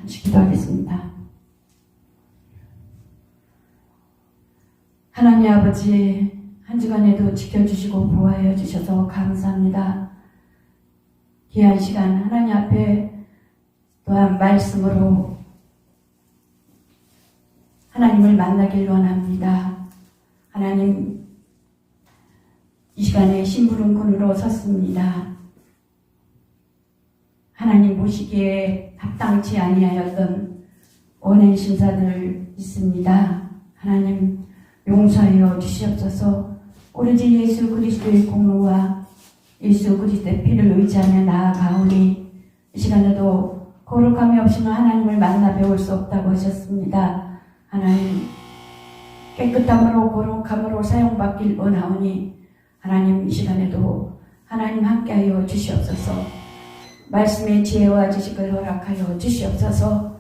잠시 기도하겠습니다. 하나님 아버지, 한 주간에도 지켜주시고 보호하여 주셔서 감사합니다. 귀한 시간 하나님 앞에 또한 말씀으로 하나님을 만나길 원합니다. 하나님, 이 시간에 심부름꾼으로 섰습니다. 하나님 보시기에 합당치 아니하였던 원행 심사들 있습니다. 하나님 용서하여 주시옵소서. 오로지 예수 그리스도의 공로와 예수 그리스도의 피를 의지하며 나아가오니 이 시간에도 거룩함이 없이는 하나님을 만나 배울 수 없다고 하셨습니다. 하나님 깨끗함으로 거룩함으로 사용받길 원하오니 하나님 이 시간에도 하나님 함께하여 주시옵소서. 말씀의 지혜와 지식을 허락하여 주시옵소서.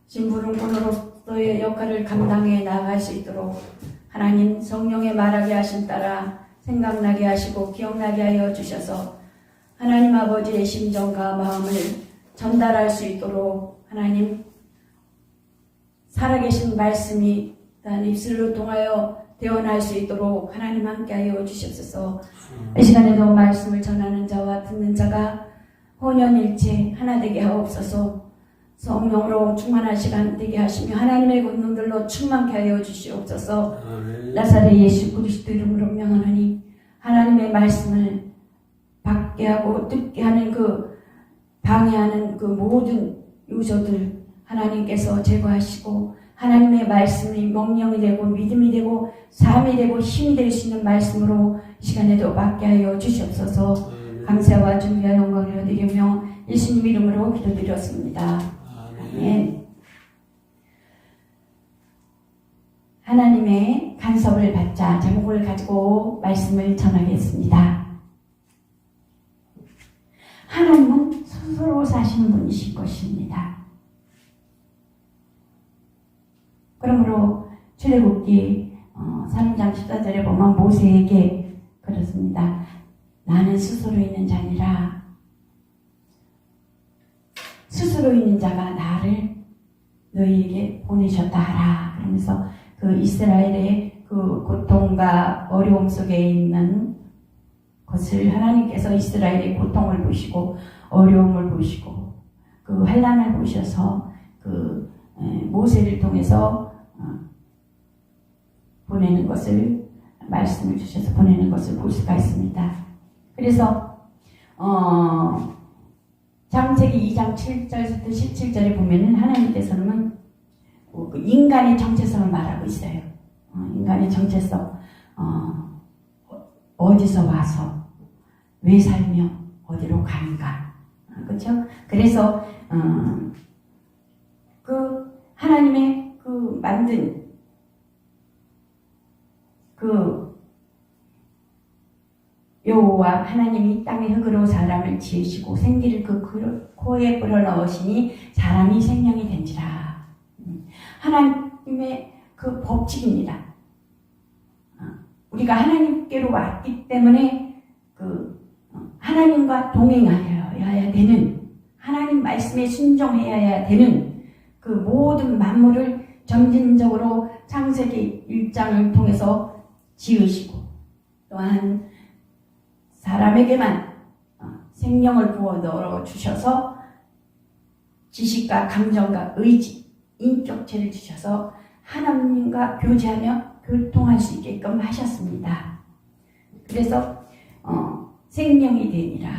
심부름꾼으로서의 역할을 감당해 나아갈 수 있도록 하나님 성령의 말하게 하신 따라 생각나게 하시고 기억나게 하여 주셔서 하나님 아버지의 심정과 마음을 전달할 수 있도록 하나님 살아계신 말씀이 단 입술로 통하여 대언할 수 있도록 하나님 함께하여 주시옵소서. 이 시간에도 말씀을 전하는 자와 듣는 자가 혼연일체 하나 되게 하옵소서. 성령으로 충만한 시간 되게 하시며 하나님의 권능들로 충만케 하여 주시옵소서. 나사렛 예수 그리스도 이름으로 명하노니 하나님의 말씀을 받게 하고 듣게 하는 그 방해하는 그 모든 요소들 하나님께서 제거하시고 하나님의 말씀이 명령이 되고 믿음이 되고 삶이 되고 힘이 될 수 있는 말씀으로 이 시간에도 받게 하여 주시옵소서. 감사와 존귀와 영광을 드리며 예수님 이름으로 기도드렸습니다. 아멘. 하나님의 간섭을 받자 제목을 가지고 말씀을 전하겠습니다. 하나님은 스스로 사시는 분이실 것입니다. 그러므로 출애굽기 3장 14절에 보면 모세에게 그렇습니다. 나는 스스로 있는 자니라. 스스로 있는 자가 나를 너희에게 보내셨다 하라. 그러면서 그 이스라엘의 그 고통과 어려움 속에 있는 것을 하나님께서 이스라엘의 고통을 보시고 어려움을 보시고 그 환난을 보셔서 그 모세를 통해서 보내는 것을 말씀을 주셔서 보내는 것을 볼 수가 있습니다. 그래서 창세기 2장 7절부터 17절에 보면은 하나님께서는 인간의 정체성을 말하고 있어요. 인간의 정체성, 어디서 와서 왜 살며 어디로 가는가, 그렇죠? 그래서 그 하나님의 그 만든 그 여호와 하나님이 땅의 흙으로 사람을 지으시고 생기를 그 코에 불어넣으시니 사람이 생명이 된지라. 하나님의 그 법칙입니다. 우리가 하나님께로 왔기 때문에 그 하나님과 동행하여야 되는, 하나님 말씀에 순종해야 되는 그 모든 만물을 점진적으로 창세기 1장을 통해서 지으시고 또한 사람에게만 생명을 부어 넣어 주셔서 지식과 감정과 의지, 인격체를 주셔서 하나님과 교제하며 교통할 수 있게끔 하셨습니다. 그래서 생명이 되니라.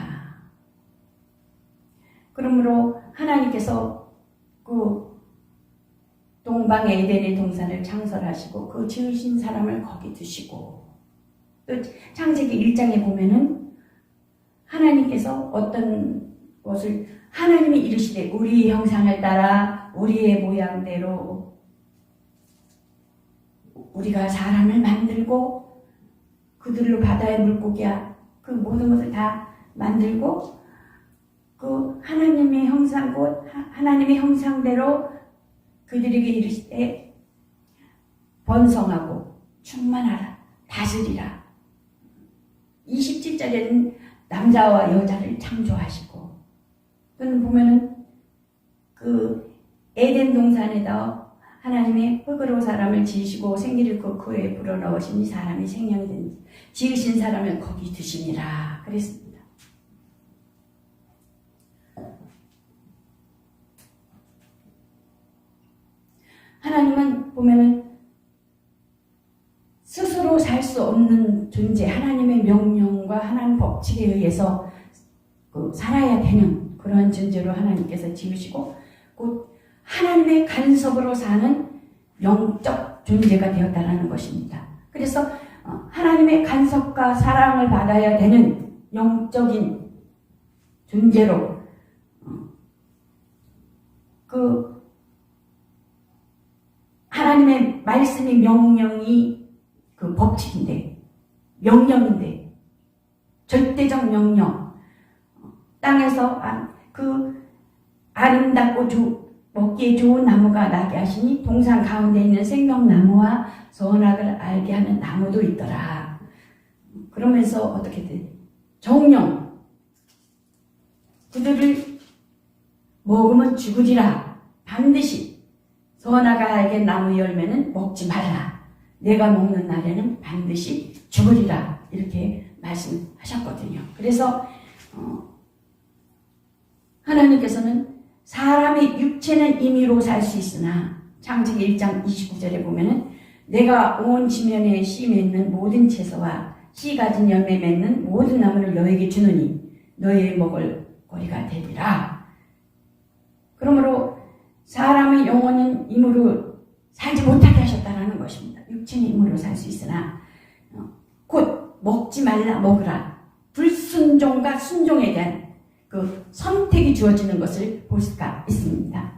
그러므로 하나님께서 그 동방의 에덴의 동산을 창설하시고 그 지으신 사람을 거기 두시고 또 창세기 1장에 보면은 하나님께서 어떤 것을 하나님이 이르시되 우리의 형상을 따라 우리의 모양대로 우리가 사람을 만들고 그들로 바다의 물고기야 그 모든 것을 다 만들고 그 하나님의 형상 곧 하나님의 형상대로 그들에게 이르시되 번성하고 충만하라 다스리라. 27절에는 남자와 여자를 창조하시고 또는 보면은 그 에덴 동산에다 하나님의 흙으로 사람을 지으시고 생기를 그 코에 불어넣으시니 사람이 생명이 된 지으신 사람을 거기 두시니라 그랬습니다. 하나님은 보면은 스스로 살 수 없는 존재, 하나님의 명령과 하나님 법칙에 의해서 살아야 되는 그런 존재로 하나님께서 지으시고 곧 하나님의 간섭으로 사는 영적 존재가 되었다는 것입니다. 그래서 하나님의 간섭과 사랑을 받아야 되는 영적인 존재로 하나님의 말씀이 명령이 그 법칙인데 명령인데 절대적 명령 땅에서 그 아름답고 먹기에 좋은 나무가 나게 하시니 동산 가운데 있는 생명나무와 선악을 알게 하는 나무도 있더라. 그러면서 어떻게 돼? 정령 그들을 먹으면 죽으리라. 반드시 선악을 알게 나무 열매는 먹지 말라. 내가 먹는 날에는 반드시 죽으리라. 이렇게 말씀하셨거든요. 그래서 하나님께서는 사람의 육체는 임의로 살 수 있으나 창세기 1장 29절에 보면은 내가 온 지면에 씨 맺는 모든 채소와 씨 가진 열매 맺는 모든 나무를 너에게 주노니 너의 먹을 거리가 되리라. 그러므로 사람의 영혼은 임으로 살지 못하게 하셨다는 것입니다. 육체는 임으로 살 수 있으나 곧 먹지 말라 먹으라. 불순종과 순종에 대한 그 선택이 주어지는 것을 볼 수가 있습니다.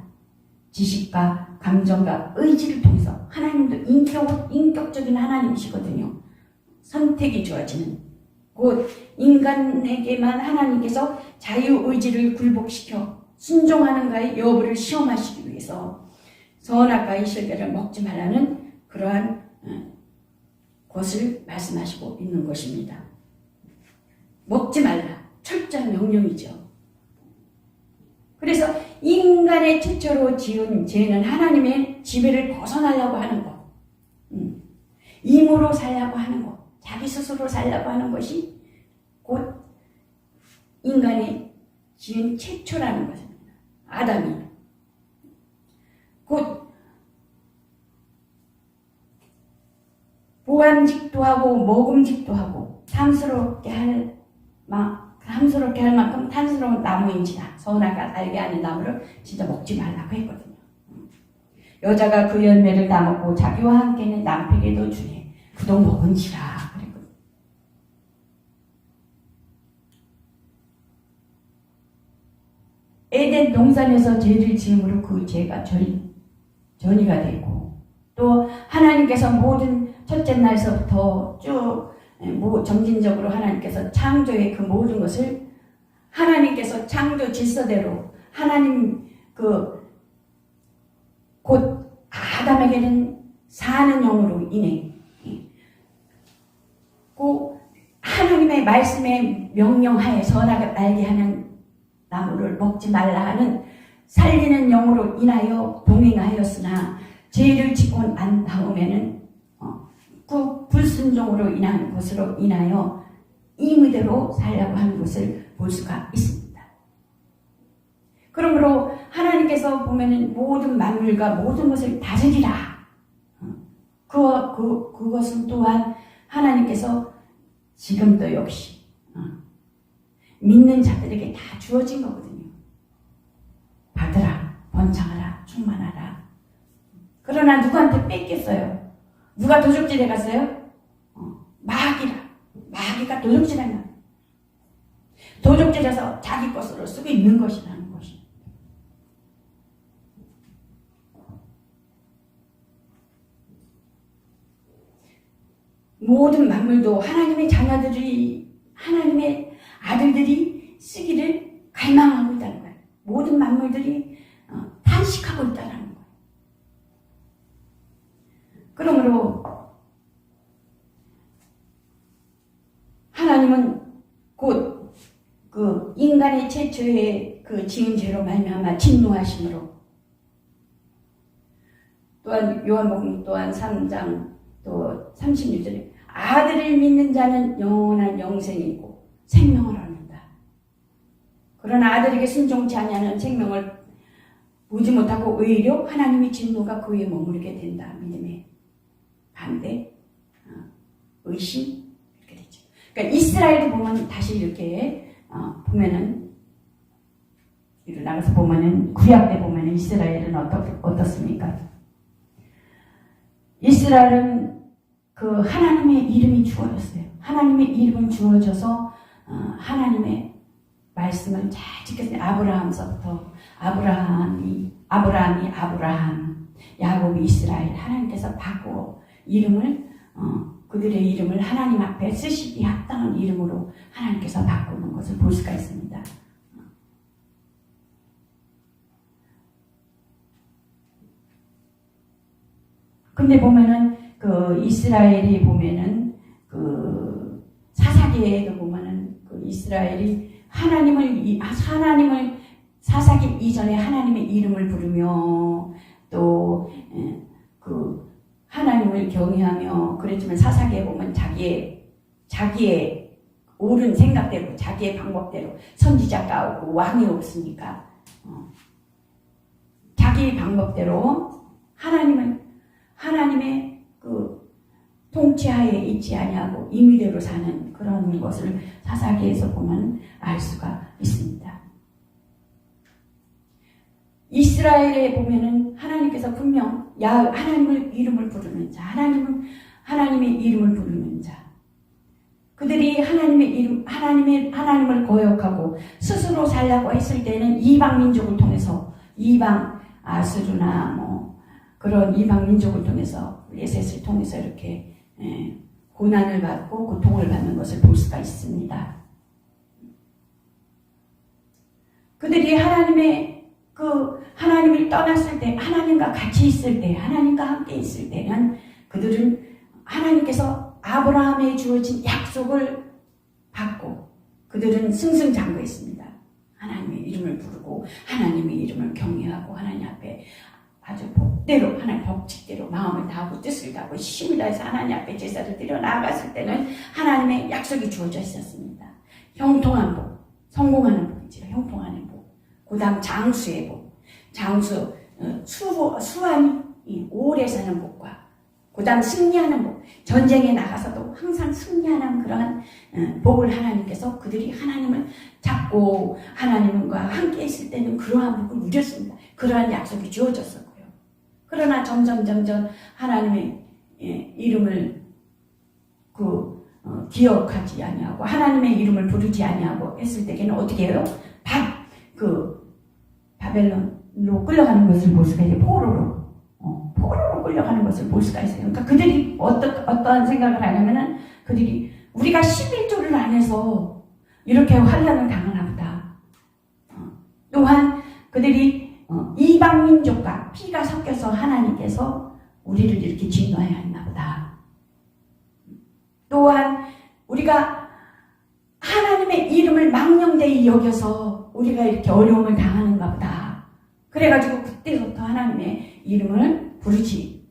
지식과 감정과 의지를 통해서 하나님도 인격적인 하나님이시거든요. 선택이 주어지는 곧 인간에게만 하나님께서 자유의지를 굴복시켜 순종하는가의 여부를 시험하시기 위해서 선악과의 실계를 먹지 말라는 그러한 것을 말씀하시고 있는 것입니다. 먹지 말라. 철저한 명령이죠. 그래서 인간의 최초로 지은 죄는 하나님의 지배를 벗어나려고 하는 것, 임으로 살려고 하는 것, 자기 스스로 살려고 하는 것이 곧 인간의 지은 최초라는 것입니다. 아담이 곧 보암직도 하고 먹음직도 하고 탐스럽게 할 만큼 탐스러운 나무인지라 선악을 알게 하는 나무를 진짜 먹지 말라고 했거든요. 여자가 그 열매를 따먹고 자기와 함께는 남편에게도 주네. 그도 먹은지라 그랬거든요. 에덴 동산에서 죄를 지음으로 그 죄가 전이가 되고 또 하나님께서 모든 첫째 날서부터 쭉 점진적으로 하나님께서 창조의 그 모든 것을 하나님께서 창조 질서대로 하나님 곧 아담에게는 사는 영으로 인해 그 하나님의 말씀에 명령하에 선악을 알게 하는 나무를 먹지 말라 하는 살리는 영으로 인하여 동행하였으나 죄를 짓고 난 다음에는 그 불순종으로 인한 것으로 인하여 임의대로 살려고 하는 것을 볼 수가 있습니다. 그러므로 하나님께서 보면은 모든 만물과 모든 것을 다스리라. 그것은 또한 하나님께서 지금도 역시 믿는 자들에게 다 주어진 거거든요. 받으라, 번창하라, 충만하라. 그러나 누구한테 뺏겼어요? 누가 도적질해 갔어요? 마귀가 도적질하는 도적질해서 자기 것으로 쓰고 있는 것이라는 것이. 모든 만물도 하나님의 자녀들이 하나님의 아들들이 쓰기를 갈망하고 있다는 거예요. 모든 만물들이 탄식하고 있다는 거예요. 그러므로 하나님은 곧 그 인간의 최초의 그 지은 죄로 말미암아 진노하심으로 또한 요한복음 또한 3장 또 36절에 아들을 믿는 자는 영원한 영생이 있고 생명을 얻는다. 그러나 아들에게 순종치 아니하는 생명을 보지 못하고 오히려 하나님의 진노가 그 위에 머무르게 된다. 믿음의 반대, 의심 이렇게 되죠. 그러니까 이스라엘도 보면 다시 이렇게 보면은 뒤로 나가서 보면은 구약 때 보면은 이스라엘은 어떻습니까? 이스라엘은 그 하나님의 이름이 주어졌어요. 하나님의 이름은 주어져서 하나님의 말씀을 잘 지켰어요. 아브라함서부터 아브라함이 야곱이 이스라엘 하나님께서 바꾸어 이름을 그들의 이름을 하나님 앞에 쓰시기 합당한 이름으로 하나님께서 바꾸는 것을 볼 수가 있습니다. 근데 보면은 그 이스라엘이 보면은 그 사사기에도 보면은 그 이스라엘이 하나님을 사사기 이전에 하나님의 이름을 부르며 또 그 하나님을 경외하며 그랬지만 사사기에 보면 자기의 옳은 생각대로 자기의 방법대로 선지자가 없고 왕이 없으니까 자기 방법대로 하나님의 그 통치하에 있지 아니하고 임의대로 사는 그런 것을 사사기에서 보면 알 수가 있습니다. 이스라엘에 보면은 하나님께서 분명 하나님의 이름을 부르는 자, 하나님의 이름을 부르는 자, 그들이 하나님을 거역하고 스스로 살려고 했을 때는 이방 민족을 통해서 이방 아수르나 뭐 그런 이방 민족을 통해서 예셋을 통해서 이렇게 고난을 받고 고통을 받는 것을 볼 수가 있습니다. 그들이 하나님을 떠났을 때, 하나님과 같이 있을 때, 하나님과 함께 있을 때는 그들은 하나님께서 아브라함에 주어진 약속을 받고 그들은 승승장구했습니다. 하나님의 이름을 부르고 하나님의 이름을 경외하고 하나님 앞에 아주 법대로 하나님 법칙대로 마음을 다하고 뜻을 다하고 힘을 다해서 하나님 앞에 제사를 드려 나아갔을 때는 하나님의 약속이 주어져 있었습니다. 형통한 복, 성공하는 복이죠. 형통하는 복. 그 다음 장수의 복. 수완이 오래 사는 복과 그 다음 승리하는 복. 전쟁에 나가서도 항상 승리하는 그러한 복을 하나님께서 그들이 하나님을 잡고 하나님과 함께 있을 때는 그러한 복을 누렸습니다. 그러한 약속이 주어졌었고요. 그러나 점점 하나님의 이름을 기억하지 아니하고 하나님의 이름을 부르지 아니하고 했을 때에는 어떻게 해요? 바벨론으로 끌려가는 것을 볼 수가 있어요. 포로로 끌려가는 것을 볼 수가 있어요. 그러니까 그들이 어떠한 생각을 하냐면은 그들이 우리가 11조를 안 해서 이렇게 환난을 당하나 보다. 또한 그들이 이방 민족과 피가 섞여서 하나님께서 우리를 이렇게 진노해야 했나 보다. 또한 우리가 하나님의 이름을 망령되이 여겨서 우리가 이렇게 어려움을 당하는가 보다. 그래가지고 그때부터 하나님의 이름을 부르지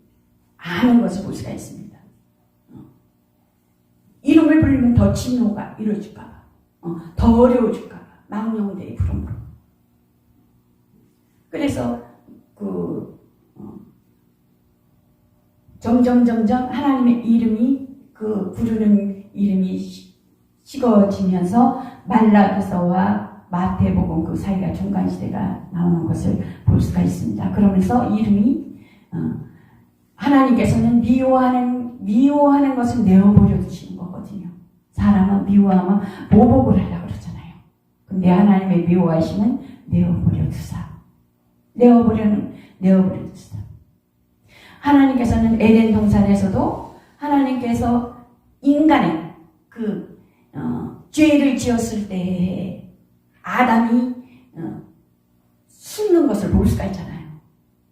않은 것을 볼 수가 있습니다. 이름을 부르면 더 진노가 이루어질까봐, 더 어려워질까봐 망령되이 부름으로. 그래서 점점 하나님의 이름이 부르는 이름이 식어지면서 말라기서와 마태복음 그 사이가 중간시대가 나오는 것을 볼 수가 있습니다. 그러면서 이름이 하나님께서는 미워하는 것을 내어버려 두시는 거거든요. 사람은 미워하면 보복을 하려고 그러잖아요. 근데 하나님의 미워하심은 내어버려 두사. 내어버려 두사. 하나님께서는 에덴 동산에서도 하나님께서 인간의 죄를 지었을 때 아담이 숨는 것을 볼 수가 있잖아요.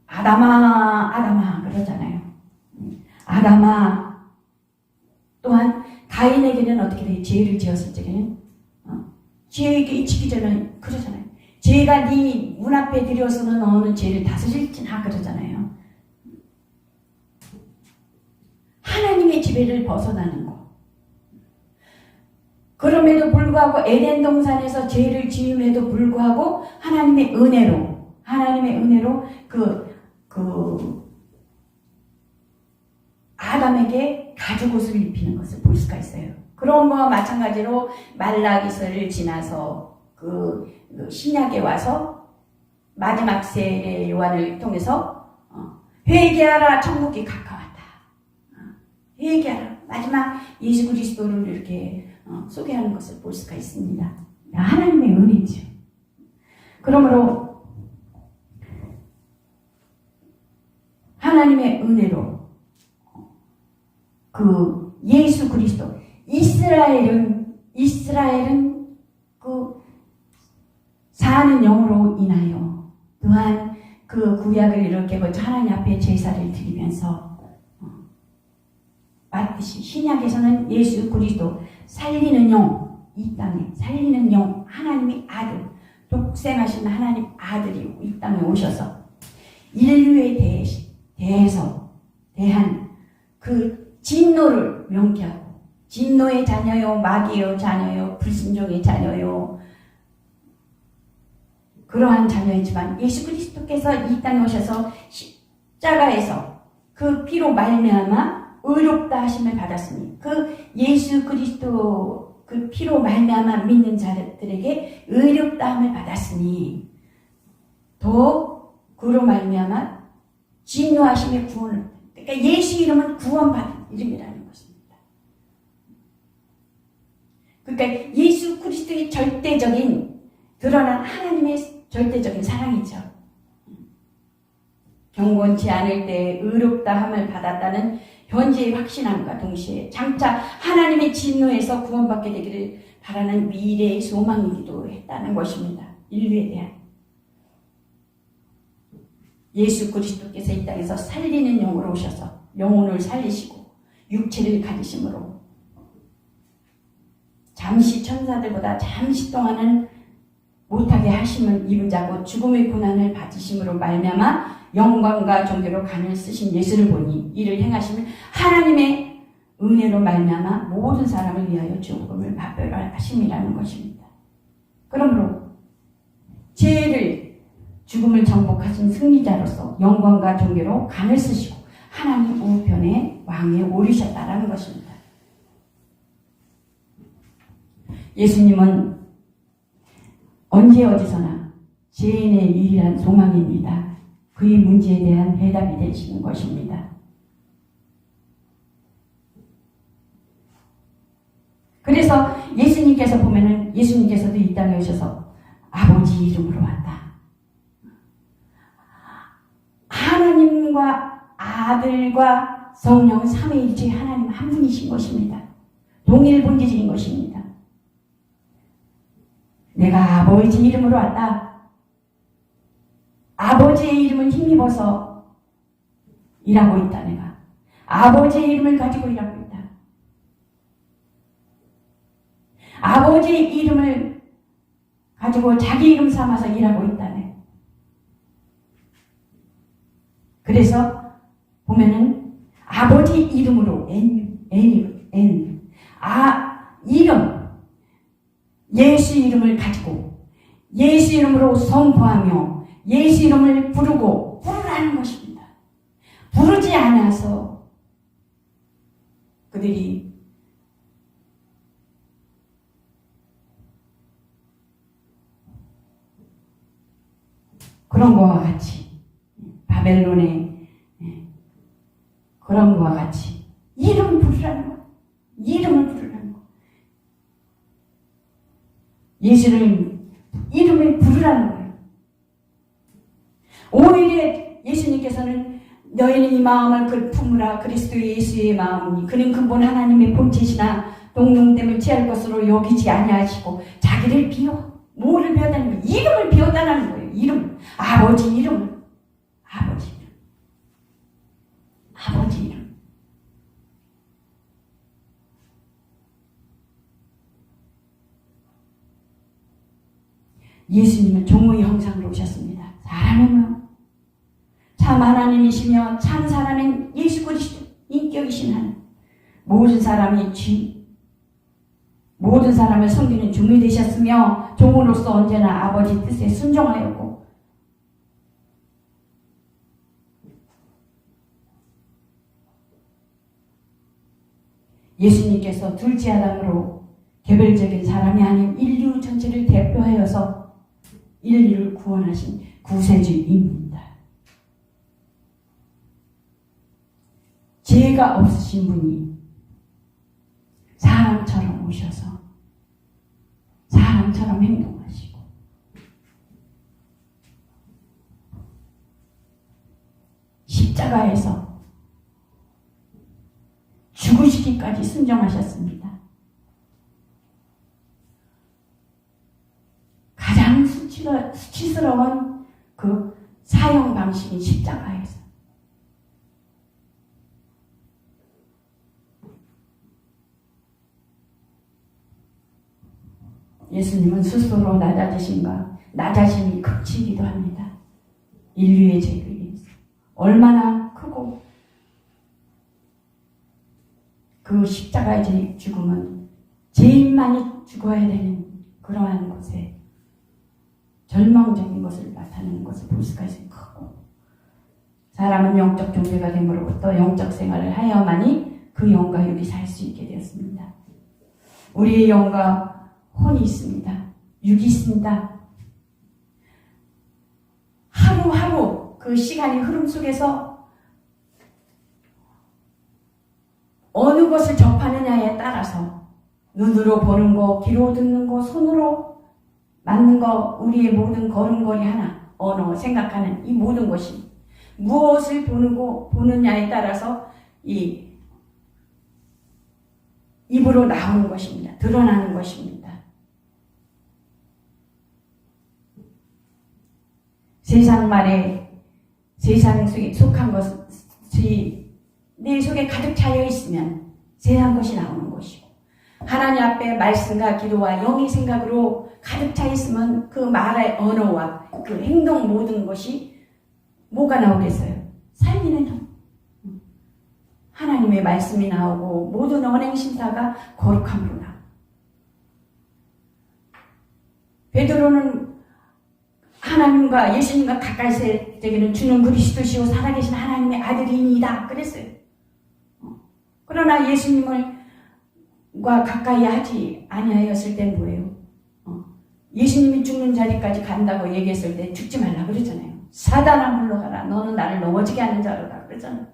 아담아 그러잖아요. 아담아. 또한 가인에게는 어떻게 돼요? 죄를 지었을 적에는 죄에게 잊히기 전에 그러잖아요. 죄가 네 문 앞에 들여서는 너는 죄를 다스릴지나 그러잖아요. 하나님의 지배를 벗어나는 것. 그럼에도 불구하고 에덴 동산에서 죄를 지음에도 불구하고 하나님의 은혜로 그 아담에게 가죽 옷을 입히는 것을 볼 수가 있어요. 그런 거와 마찬가지로 말라기서를 지나서 그 신약에 와서 마지막 세례 요한을 통해서 회개하라, 천국이 가까웠다. 회개하라. 마지막 예수 그리스도를 이렇게 소개하는 것을 볼 수가 있습니다. 하나님의 은혜죠. 그러므로 하나님의 은혜로 그 예수 그리스도 이스라엘은 그 사는 영으로 인하여 또한 그 구약을 이렇게 거쳐 하나님 앞에 제사를 드리면서 마치 신약에서는 예수 그리스도 살리는 영, 이 땅에 살리는 영, 하나님의 아들, 독생하신 하나님 아들이 이 땅에 오셔서 인류에 대한 그 진노를 명쾌하고, 진노의 자녀요, 마귀의 자녀요, 불순종의 자녀요, 그러한 자녀이지만 예수 그리스도께서 이 땅에 오셔서 십자가에서 그 피로 말미암아 의롭다 하심을 받았으니, 그 예수 그리스도 그 피로 말미암아 믿는 자들에게 의롭다 함을 받았으니 더 그로 말미암아 진노하심의 구원을, 그러니까 예수 이름은 구원받은 이름이라는 것입니다. 그러니까 예수 그리스도의 절대적인 드러난 하나님의 절대적인 사랑이죠. 경건치 않을 때 의롭다 함을 받았다는 현재의 확신함과 동시에 장차 하나님의 진노에서 구원받게 되기를 바라는 미래의 소망이기도 했다는 것입니다. 인류에 대한. 예수 그리스도께서 이 땅에서 살리는 영으로 오셔서 영혼을 살리시고 육체를 가지심으로 잠시 천사들보다 잠시 동안은 못하게 하심을 입은 자고 죽음의 고난을 받으심으로 말미암아 영광과 존귀로 간을 쓰신 예수를 보니 이를 행하시면 하나님의 은혜로 말미암아 모든 사람을 위하여 죽음을 받으심이라는 것입니다. 그러므로 죄를 죽음을 정복하신 승리자로서 영광과 존귀로 간을 쓰시고 하나님 우편에 왕에 오르셨다라는 것입니다. 예수님은 언제 어디서나 죄인의 유일한 소망입니다. 그의 문제에 대한 해답이 되시는 것입니다. 그래서 예수님께서 보면은 예수님께서도 이 땅에 오셔서 아버지 이름으로 왔다. 하나님과 아들과 성령 삼위일체 하나님 한 분이신 것입니다. 동일 본질인 것입니다. 내가 아버지 이름으로 왔다. 아버지의 이름을 힘입어서 일하고 있다. 내가 아버지의 이름을 가지고 일하고 있다. 아버지의 이름을 가지고 자기 이름 삼아서 일하고 있다네. 그래서 보면은 아버지 이름으로 이름 예수 이름을 가지고 예수 이름으로 선포하며 예수 이름을 부르라는 것입니다. 부르지 않아서 그들이 그런 것과 같이 바벨론의 그런 것과 같이 이름을 부르라는 것, 이름을 부르라는 것, 예수를 이름을 부르라는 거예요. 오히려 예수님께서는 너희는 이 마음을 품으라. 그리스도 예수의 마음이니 그는 근본 하나님의 본체시나 동등됨을 취할 것으로 여기지 아니하시고 자기를 비워. 뭐를 비웠다는 거예요? 이름을 비웠다는 거예요. 이름. 아버지 이름을. 아버지 이름. 아버지 이름. 예수님은 종의 형상으로 오셨습니다. 사람의 모양. 참 하나님이시며 참 사람인 예수 그리스도 인격이신 하나님. 모든 사람을 섬기는 종이 되셨으며 종으로서 언제나 아버지 뜻에 순종하였고 예수님께서 둘째 아담으로 개별적인 사람이 아닌 인류 전체를 대표하여서 인류를 구원하신 구세주입니다. 죄가 없으신 분이 사람처럼 오셔서 사람처럼 행동하시고 십자가에서 죽으시기까지 순종하셨습니다. 가장 수치스러운 그 사형 방식인 십자가에서 예수님은 스스로 낮아짐이 극치기도 합니다. 인류의 죄를 위해서 얼마나 크고 그 십자가의 죽음은 죄인만이 죽어야 되는 그러한 곳에 절망적인 것을 나타내는 것을 볼 수가 있습니다. 크고 사람은 영적 존재가 됨으로부터 영적 생활을 하여야만이 그 영과 육이 살 수 있게 되었습니다. 우리의 영과 혼이 있습니다. 육이 있습니다. 하루하루 그 시간의 흐름 속에서 어느 것을 접하느냐에 따라서 눈으로 보는 거, 귀로 듣는 거, 손으로 맞는 거, 우리의 모든 걸음걸이 하나, 언어, 생각하는 이 모든 것이 무엇을 보느냐에 따라서 이 입으로 나오는 것입니다. 드러나는 것입니다. 세상 말에 세상 속에 속한 것이 내 속에 가득 차여 있으면 세상 것이 나오는 것이고 하나님 앞에 말씀과 기도와 영의 생각으로 가득 차 있으면 그 말의 언어와 그 행동 모든 것이 뭐가 나오겠어요? 살리는 영. 하나님의 말씀이 나오고 모든 언행심사가 거룩함으로 나오고 베드로는 하나님과 예수님과 가까이 되기는 주는 그리스도시요 살아계신 하나님의 아들이니이다 그랬어요. 그러나 예수님과 가까이 하지 아니하였을 땐 뭐예요? 예수님이 죽는 자리까지 간다고 얘기했을 때 죽지 말라 그랬잖아요. 사단아 물러가라. 너는 나를 넘어지게 하는 자로다 그랬잖아요.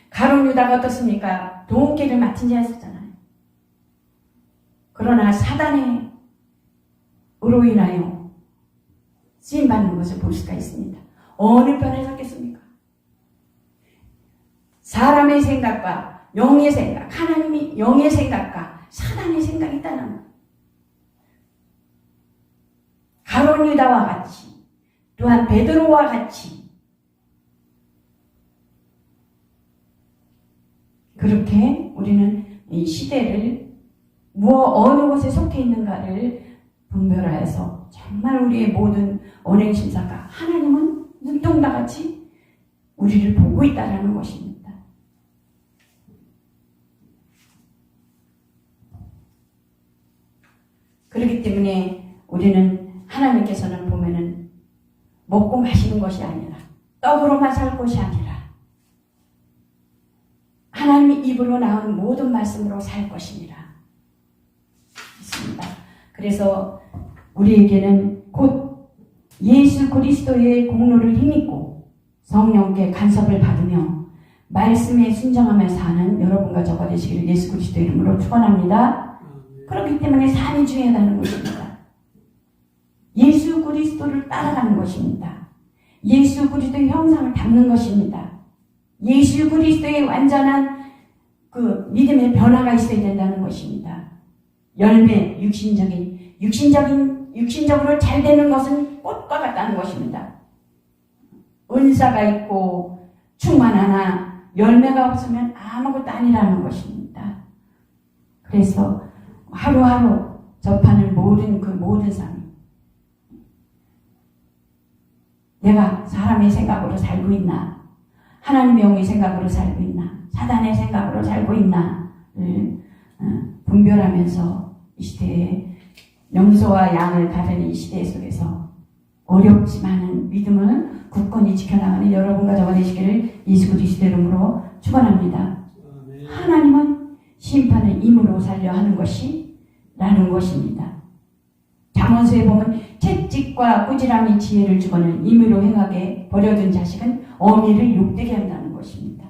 가룟 유다가 어떻습니까? 도움길을 맡은 자였었잖아요. 그러나 사단의 으로 인하여 쓰임받는 것을 볼 수가 있습니다. 어느 편에 섰겠습니까? 사람의 생각과 영의 생각, 하나님이 영의 생각과 사단의 생각이 있다는 것. 가룟 유다와 같이 또한 베드로와 같이 그렇게 우리는 이 시대를 어느 곳에 속해 있는가를 분별하여서 정말 우리의 모든 언행심사가 하나님은 눈동자같이 우리를 보고 있다는 것입니다. 그렇기 때문에 우리는 하나님께서는 보면은 먹고 마시는 것이 아니라 떡으로만 살 것이 아니라 하나님의 입으로 나오는 모든 말씀으로 살 것이니라 있습니다. 그래서 우리에게는 곧 예수 그리스도의 공로를 힘입고 성령께 간섭을 받으며 말씀에 순종하며 사는 여러분과 저가 되시기를 예수 그리스도 이름으로 축원합니다. 그렇기 때문에 삶이 중요하다는 것입니다. 예수 그리스도를 따라가는 것입니다. 예수 그리스도의 형상을 담는 것입니다. 예수 그리스도의 완전한 그 믿음의 변화가 있어야 된다는 것입니다. 열매, 육신적으로 잘 되는 것은 꽃과 같다는 것입니다. 은사가 있고 충만하나 열매가 없으면 아무것도 아니라는 것입니다. 그래서 하루하루 접하는 모든 삶, 내가 사람의 생각으로 살고 있나? 하나님의 영의 생각으로 살고 있나? 사단의 생각으로 살고 있나를 분별하면서 이 시대에 염소와 양을 가르는 이 시대 속에서 어렵지만은 믿음을 굳건히 지켜나가는 여러분과 저가 되시기를 예수 그리스도 이름으로 축원합니다. 하나님은 심판을 임으로 살려 하는 것이 라는 것입니다. 잠언서에 보면 채찍과 꾸지람이 지혜를 주거늘 임의로 행하게 버려둔 자식은 어미를 욕되게 한다는 것입니다.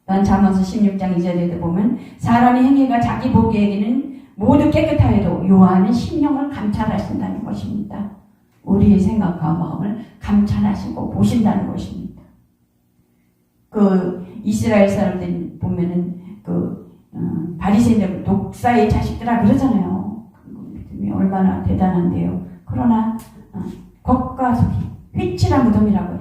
또한 잠언서 16장 2절에도 보면 사람의 행위가 자기 보기에는 모두 깨끗하여도 여호와는 심령을 감찰하신다는 것입니다. 우리의 생각과 마음을 감찰하시고 보신다는 것입니다. 그 이스라엘 사람들 보면은 바리새인들 독사의 자식들아 그러잖아요. 믿음이 얼마나 대단한데요. 그러나 겉과 속이 휘칠한 무덤이라고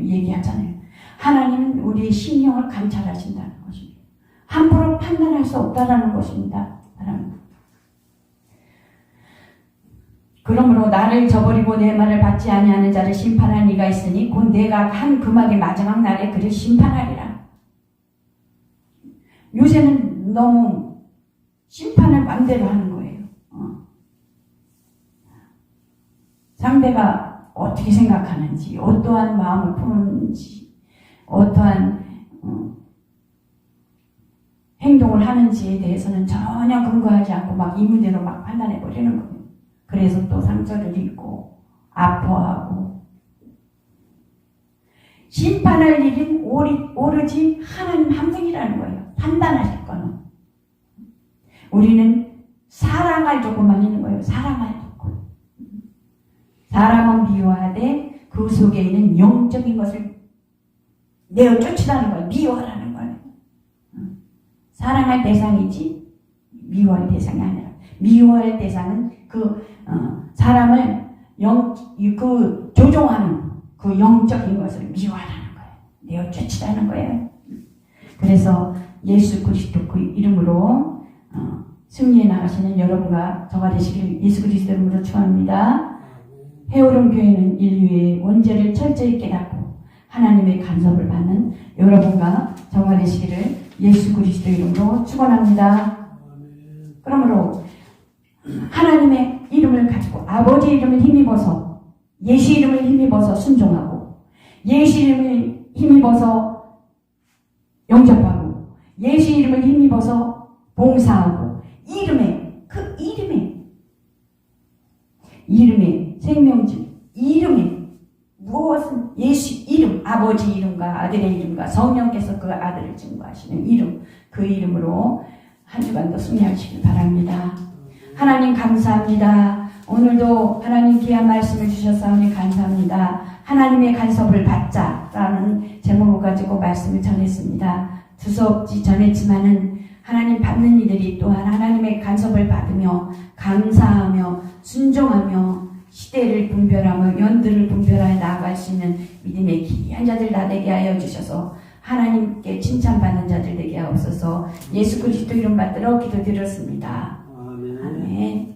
얘기하잖아요. 하나님은 우리의 심령을 감찰하신다는 것입니다. 함부로 판단할 수 없다라는 것입니다. 그러므로 나를 저버리고 내 말을 받지 아니하는 자를 심판할 이가 있으니 곧 내가 한 금악의 마지막 날에 그를 심판하리라. 요새는 너무 심판을 맘대로 하는 거예요. 상대가 어떻게 생각하는지, 어떠한 마음을 품는지, 어떠한 행동을 하는지에 대해서는 전혀 근거하지 않고 막 이문대로 막 판단해 버리는 거예요. 그래서 또 상처를 입고 아파하고. 심판할 일은 오로지 하나님 한 분이라는 거예요. 판단하실 거는. 우리는 사랑할 조건만 있는 거예요. 사랑할 조건. 사람은 미워하되 그 속에 있는 영적인 것을 내어 쫓으라는 거예요. 미워하라는 거예요. 사랑할 대상이지 미워할 대상이 아니라. 미워할 대상은 사람을 조종하는 그 영적인 것을 미워하라는 거예요. 내어 쫓으라는 거예요. 그래서 예수 그리스도 그 이름으로 승리해 나가시는 여러분과 저가 되시길 예수 그리스도 이름으로 축원합니다. 해오름 교회는 인류의 원죄를 철저히 깨닫고 하나님의 간섭을 받는 여러분과 저가 되시기를 예수 그리스도 이름으로 축원합니다. 그러므로 하나님의 이름을 가지고 아버지 이름을 힘입어서 예수 이름을 힘입어서 순종하고 예수 이름을 힘입어서 영접하고 예수 이름을 힘입어서 봉사하고 이름의 생명줄 이름에 무엇은 예수 이름 아버지 이름과 아들의 이름과 성령께서 그 아들을 증거하시는 이름 그 이름으로 한 주간도 승리하시길 바랍니다. 하나님 감사합니다. 오늘도 하나님 귀한 말씀을 주셨사오니 감사합니다. 하나님의 간섭을 받자라는 제목을 가지고 말씀을 전했습니다. 두서없이 전했지만은 하나님 받는 이들이 또한 하나님의 간섭을 받으며 감사하며 순종하며 시대를 분별하며 연들을 분별하여 나아갈 수 있는 믿음의 귀한 자들 다 되게 하여 주셔서 하나님께 칭찬받는 자들 되게 하옵소서. 예수 그리스도 이름 받들어 기도드렸습니다. 아멘.